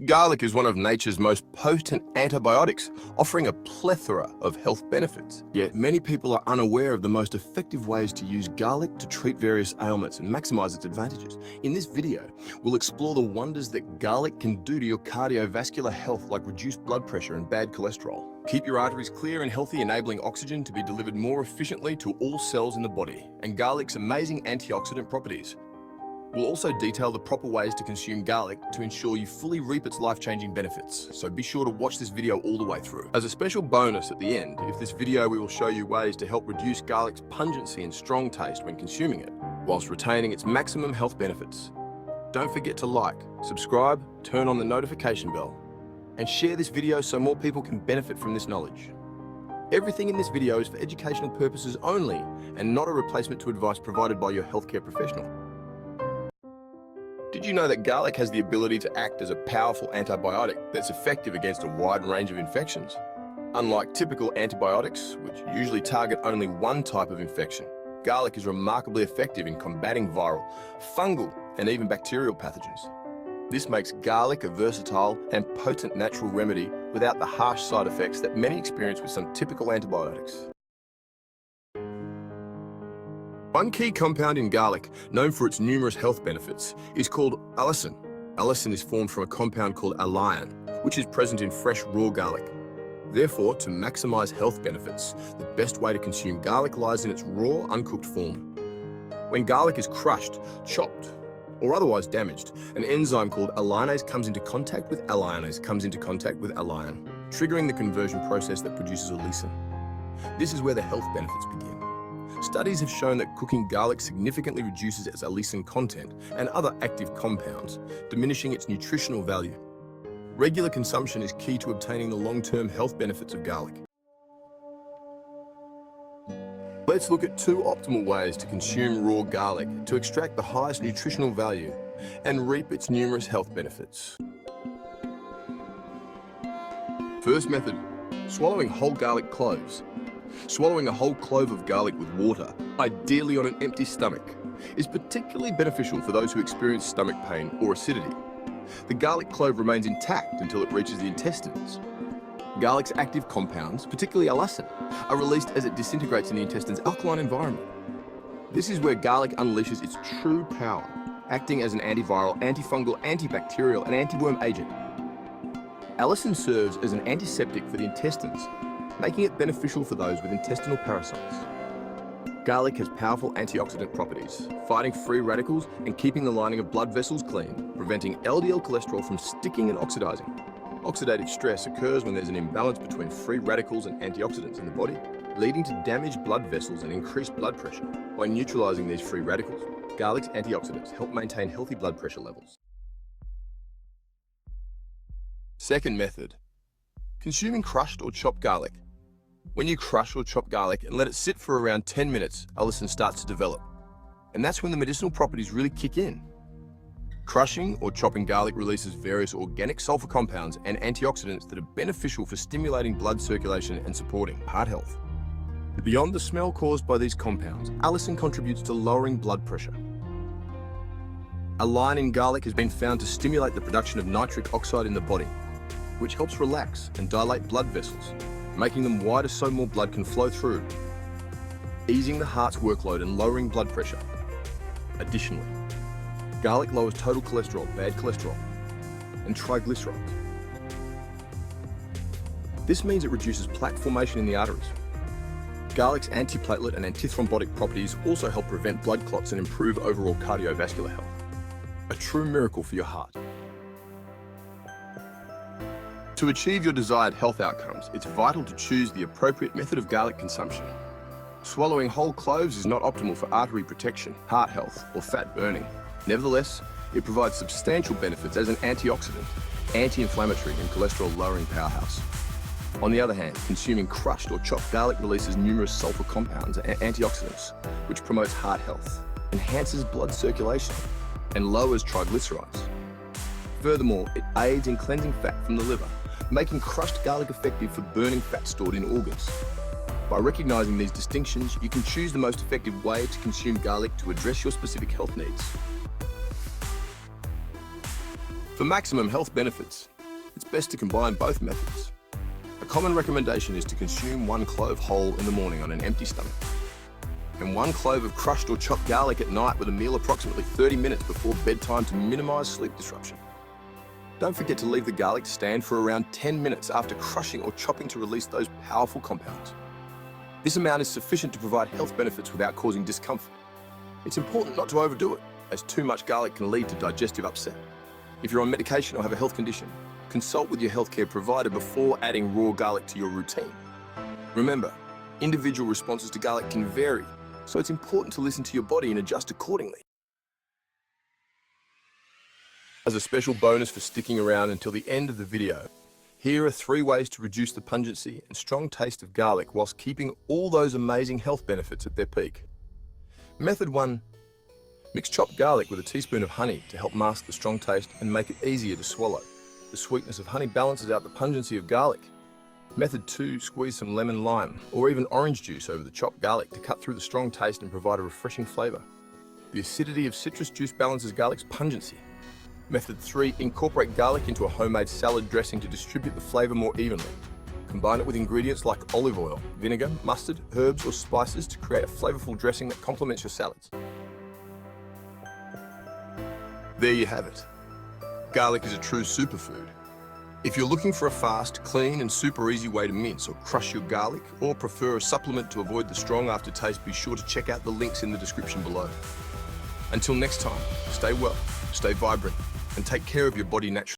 Garlic is one of nature's most potent antibiotics, offering a plethora of health benefits. Yet many people are unaware of the most effective ways to use garlic to treat various ailments and maximize its advantages. In this video, we'll explore the wonders that garlic can do to your cardiovascular health, like reduced blood pressure and bad cholesterol. Keep your arteries clear and healthy, enabling oxygen to be delivered more efficiently to all cells in the body, and garlic's amazing antioxidant properties. We'll also detail the proper ways to consume garlic to ensure you fully reap its life-changing benefits, so be sure to watch this video all the way through. As a special bonus at the end, if this video we will show you ways to help reduce garlic's pungency and strong taste when consuming it, whilst retaining its maximum health benefits. Don't forget to like, subscribe, turn on the notification bell, and share this video so more people can benefit from this knowledge. Everything in this video is for educational purposes only and not a replacement to advice provided by your healthcare professional. Did you know that garlic has the ability to act as a powerful antibiotic that's effective against a wide range of infections? Unlike typical antibiotics, which usually target only one type of infection, garlic is remarkably effective in combating viral, fungal, and even bacterial pathogens. This makes garlic a versatile and potent natural remedy without the harsh side effects that many experience with some typical antibiotics. One key compound in garlic, known for its numerous health benefits, is called allicin. Allicin is formed from a compound called alliin, which is present in fresh raw garlic. Therefore, to maximize health benefits, the best way to consume garlic lies in its raw, uncooked form. When garlic is crushed, chopped, or otherwise damaged, an enzyme called alliinase comes into contact with alliin, triggering the conversion process that produces allicin. This is where the health benefits begin. Studies have shown that cooking garlic significantly reduces its allicin content and other active compounds, diminishing its nutritional value. Regular consumption is key to obtaining the long-term health benefits of garlic. Let's look at two optimal ways to consume raw garlic to extract the highest nutritional value and reap its numerous health benefits. First method, swallowing whole garlic cloves. Swallowing a whole clove of garlic with water, ideally on an empty stomach, is particularly beneficial for those who experience stomach pain or acidity. The garlic clove remains intact until it reaches the intestines. Garlic's active compounds, particularly allicin, are released as it disintegrates in the intestine's alkaline environment. This is where garlic unleashes its true power, acting as an antiviral, antifungal, antibacterial, and antiworm agent. Allicin serves as an antiseptic for the intestines, making it beneficial for those with intestinal parasites. Garlic has powerful antioxidant properties, fighting free radicals and keeping the lining of blood vessels clean, preventing LDL cholesterol from sticking and oxidizing. Oxidative stress occurs when there's an imbalance between free radicals and antioxidants in the body, leading to damaged blood vessels and increased blood pressure. By neutralizing these free radicals, garlic's antioxidants help maintain healthy blood pressure levels. Second method, consuming crushed or chopped garlic. When you crush or chop garlic and let it sit for around 10 minutes, allicin starts to develop. And that's when the medicinal properties really kick in. Crushing or chopping garlic releases various organic sulfur compounds and antioxidants that are beneficial for stimulating blood circulation and supporting heart health. Beyond the smell caused by these compounds, allicin contributes to lowering blood pressure. Alliin in garlic has been found to stimulate the production of nitric oxide in the body, which helps relax and dilate blood vessels, making them wider so more blood can flow through, easing the heart's workload and lowering blood pressure. Additionally, garlic lowers total cholesterol, bad cholesterol, and triglycerides. This means it reduces plaque formation in the arteries. Garlic's antiplatelet and antithrombotic properties also help prevent blood clots and improve overall cardiovascular health. A true miracle for your heart. To achieve your desired health outcomes, it's vital to choose the appropriate method of garlic consumption. Swallowing whole cloves is not optimal for artery protection, heart health, or fat burning. Nevertheless, it provides substantial benefits as an antioxidant, anti-inflammatory, and cholesterol-lowering powerhouse. On the other hand, consuming crushed or chopped garlic releases numerous sulfur compounds and antioxidants, which promotes heart health, enhances blood circulation, and lowers triglycerides. Furthermore, it aids in cleansing fat from the liver, making crushed garlic effective for burning fat stored in organs. By recognizing these distinctions, you can choose the most effective way to consume garlic to address your specific health needs. For maximum health benefits, it's best to combine both methods. A common recommendation is to consume 1 clove whole in the morning on an empty stomach, and 1 clove of crushed or chopped garlic at night with a meal approximately 30 minutes before bedtime to minimize sleep disruption. Don't forget to leave the garlic to stand for around 10 minutes after crushing or chopping to release those powerful compounds. This amount is sufficient to provide health benefits without causing discomfort. It's important not to overdo it, as too much garlic can lead to digestive upset. If you're on medication or have a health condition, consult with your healthcare provider before adding raw garlic to your routine. Remember, individual responses to garlic can vary, so it's important to listen to your body and adjust accordingly. As a special bonus for sticking around until the end of the video, here are 3 ways to reduce the pungency and strong taste of garlic whilst keeping all those amazing health benefits at their peak. Method 1. Mix chopped garlic with a teaspoon of honey to help mask the strong taste and make it easier to swallow. The sweetness of honey balances out the pungency of garlic. Method 2. Squeeze some lemon, lime, or even orange juice over the chopped garlic to cut through the strong taste and provide a refreshing flavour. The acidity of citrus juice balances garlic's pungency. Method 3. Incorporate garlic into a homemade salad dressing to distribute the flavour more evenly. Combine it with ingredients like olive oil, vinegar, mustard, herbs or spices to create a flavourful dressing that complements your salads. There you have it. Garlic is a true superfood. If you're looking for a fast, clean and super easy way to mince or crush your garlic, or prefer a supplement to avoid the strong aftertaste, be sure to check out the links in the description below. Until next time, stay well, stay vibrant, and take care of your body naturally.